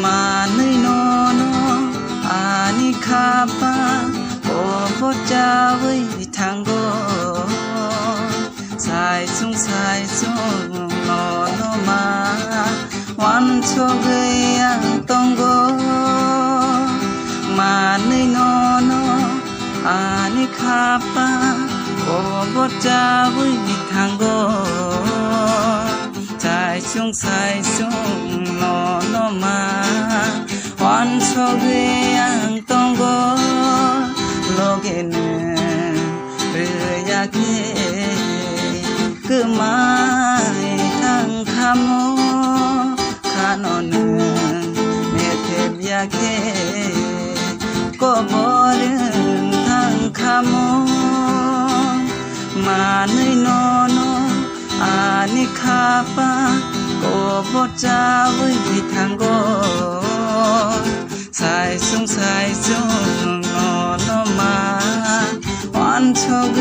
มาในโนโนอานิคาปาโอโบจาไว้ทางโกสายสุงโนโนมาวันโชเกยังต้องโกมาในโนโนอานิคาปาโอโบจาไว้ทางโกสายสุงโนโนมาวันโชเกยังต้องโกโลเกเนเรือยาเกคือมาทางคำโมขานอนเมเทบยาเกก็บ่เรื่องทางคำโมมาในโนโนอานิคาปาก็บ่จาไว้ทางโกสายสุงโนโนมาวันโชเก